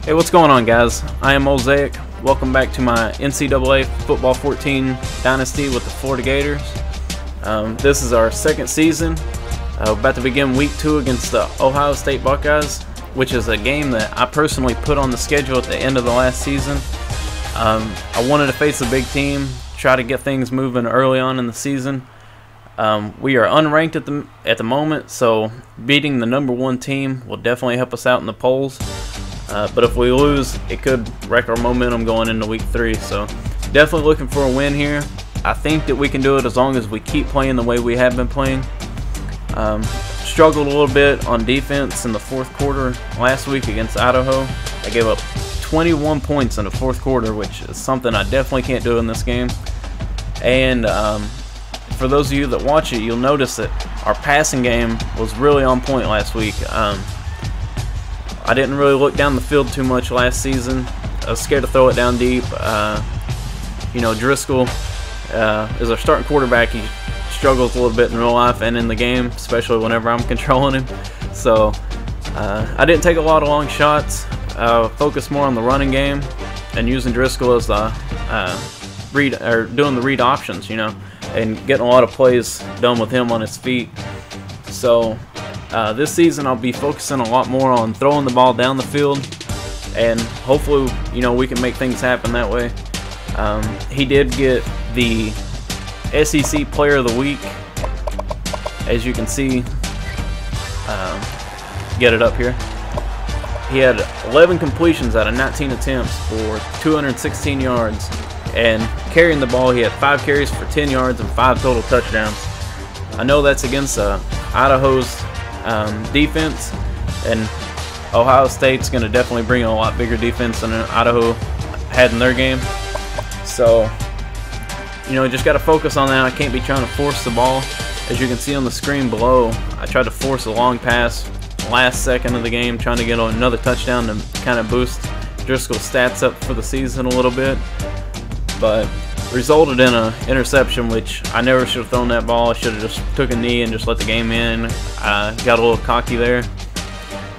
Hey, what's going on, guys? I am Mosaic. Welcome back to my NCAA Football 14 Dynasty with the Florida Gators. This is our second season. About to begin week 2 against the Ohio State Buckeyes, which is a game that I personally put on the schedule at the end of the last season. I wanted to face a big team, try to get things moving early on in the season. We are unranked at the moment, so beating the #1 team will definitely help us out in the polls. But if we lose, it could wreck our momentum going into week 3. So definitely looking for a win here. I think that we can do it as long as we keep playing the way we have been playing. Struggled a little bit on defense in the fourth quarter last week against Idaho. I gave up 21 points in the fourth quarter, which is something I definitely can't do in this game. And for those of you that watch it, you'll notice that our passing game was really on point last week. I didn't really look down the field too much last season. I was scared to throw it down deep. Driscoll is our starting quarterback. He struggles a little bit in real life and in the game, especially whenever I'm controlling him. So I didn't take a lot of long shots. Focused more on the running game and using Driscoll as the doing the read options, and getting a lot of plays done with him on his feet. So this season I'll be focusing a lot more on throwing the ball down the field, and hopefully we can make things happen that way. He did get the SEC Player of the Week, as you can see. Get it up here. He had 11 completions out of 19 attempts for 216 yards, and carrying the ball, he had 5 carries for 10 yards and 5 total touchdowns. I know that's against Idaho's defense, and Ohio State's going to definitely bring a lot bigger defense than Idaho had in their game. So, just got to focus on that. I can't be trying to force the ball. As you can see on the screen below, I tried to force a long pass last second of the game, trying to get another touchdown to kind of boost Driscoll's stats up for the season a little bit, but resulted in an interception, which I never should have thrown that ball. I should have just took a knee and just let the game in. Got a little cocky there.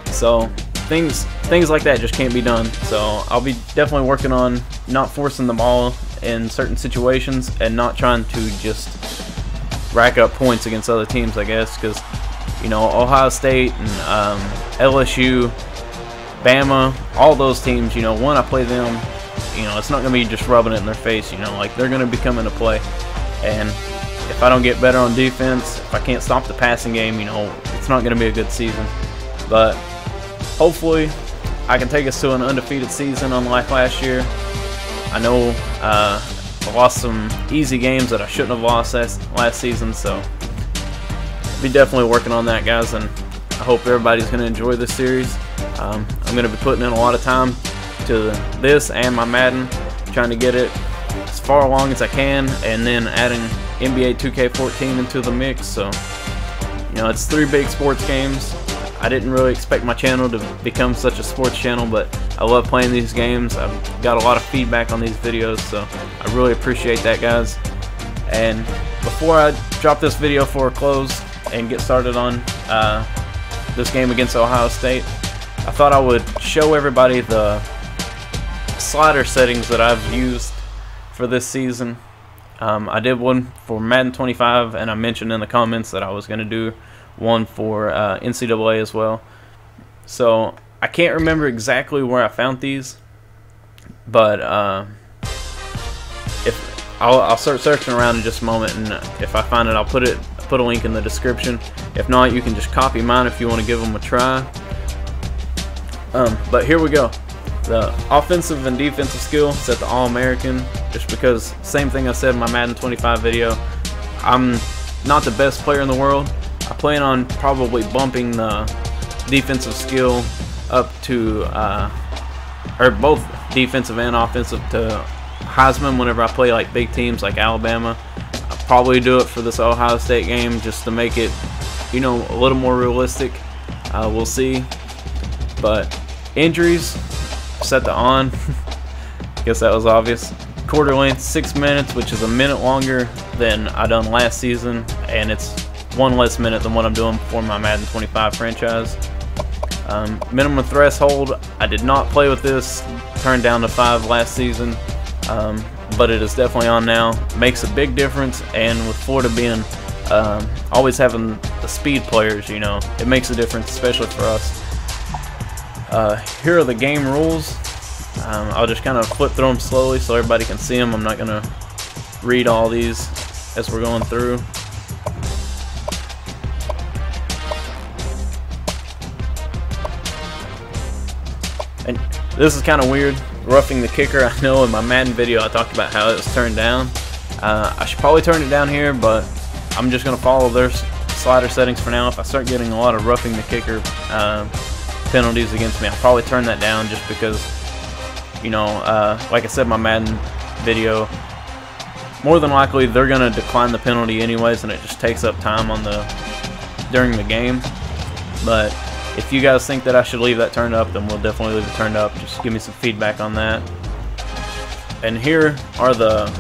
So things like that just can't be done. So I'll be definitely working on not forcing the ball in certain situations and not trying to just rack up points against other teams, I guess, because Ohio State and LSU, Bama, all those teams, when I play them, it's not going to be just rubbing it in their face, like they're going to be coming to play. And if I don't get better on defense, if I can't stop the passing game, it's not going to be a good season. But hopefully I can take us to an undefeated season unlike last year. I know I lost some easy games that I shouldn't have lost last season, so I'll be definitely working on that, guys, and I hope everybody's going to enjoy this series. I'm going to be putting in a lot of time to this and my Madden, trying to get it as far along as I can, and then adding NBA 2K14 into the mix. So it's 3 big sports games. I didn't really expect my channel to become such a sports channel, but I love playing these games. I've got a lot of feedback on these videos, so I really appreciate that, guys. And before I drop this video for a close and get started on this game against Ohio State, I thought I would show everybody the slider settings that I've used for this season. I did one for Madden 25, and I mentioned in the comments that I was going to do one for NCAA as well. So I can't remember exactly where I found these, but I'll start searching around in just a moment, and if I find it, I'll put a link in the description. If not, you can just copy mine if you want to give them a try. But here we go. The offensive and defensive skill set to All-American, just because, same thing I said in my Madden 25 video, I'm not the best player in the world. I plan on probably bumping the defensive skill up to, or both defensive and offensive, to Heisman whenever I play like big teams like Alabama. I'll probably do it for this Ohio State game just to make it, a little more realistic. We'll see. But injuries, set to on. Guess that was obvious. Quarter length 6 minutes, which is a minute longer than I done last season, and it's 1 less minute than what I'm doing for my Madden 25 franchise. Minimum threshold, I did not play with this, turned down to 5 last season, but it is definitely on now. Makes a big difference, and with Florida being always having the speed players, you know, it makes a difference, especially for us. Here are the game rules. I'll just kind of flip through them slowly so everybody can see them. I'm not going to read all these as we're going through. And this is kind of weird, roughing the kicker. I know in my Madden video I talked about how it was turned down. I should probably turn it down here, but I'm just going to follow their slider settings for now. If I start getting a lot of roughing the kicker penalties against me, I'll probably turn that down, just because, you know, like I said in my Madden video, more than likely they're going to decline the penalty anyways, and it just takes up time during the game. But if you guys think that I should leave that turned up, then we'll definitely leave it turned up. Just give me some feedback on that. And here are the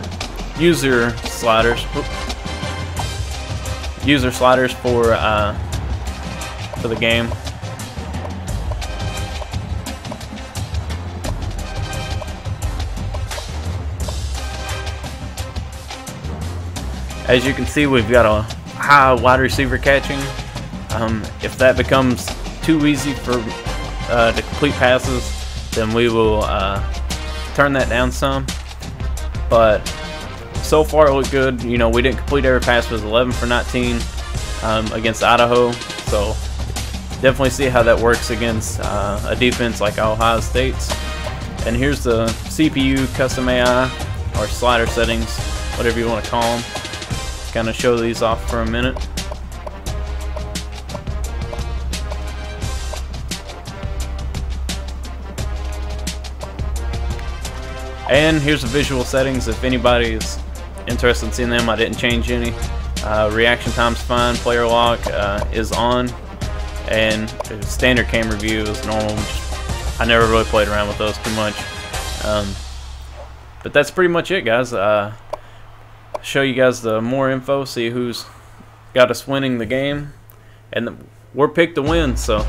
user sliders. User sliders for the game. As you can see, we've got a high wide receiver catching. If that becomes too easy for to complete passes, then we will turn that down some. But so far it looked good. You know, we didn't complete every pass. It was 11 for 19 against Idaho. So definitely see how that works against a defense like Ohio State's. And here's the CPU custom AI, or slider settings, whatever you want to call them. Kind of show these off for a minute. And here's the visual settings if anybody is interested in seeing them. I didn't change any. Reaction time's fine. Player lock is on, and standard camera view is normal. I never really played around with those too much. But that's pretty much it, guys. Show you guys the more info, see who's got us winning the game, and we're picked to win. So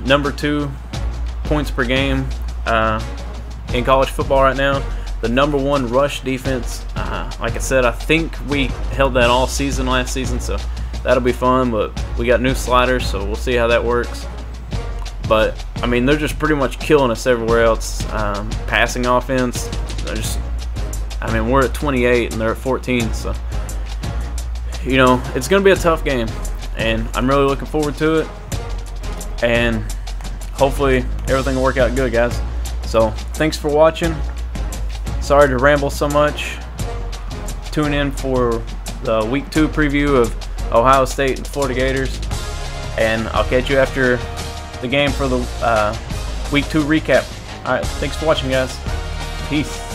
number 2 points per game in college football right now. The number 1 rush defense. Like I said, I think we held that all season last season, so that'll be fun. But we got new sliders, so we'll see how that works. But I mean, they're just pretty much killing us everywhere else. Passing offense, they're just, I mean, we're at 28 and they're at 14, so, you know, it's going to be a tough game, and I'm really looking forward to it, and hopefully everything will work out good, guys. So, thanks for watching. Sorry to ramble so much. Tune in for the Week 2 preview of Ohio State and Florida Gators, and I'll catch you after the game for the Week 2 recap. Alright, thanks for watching, guys. Peace.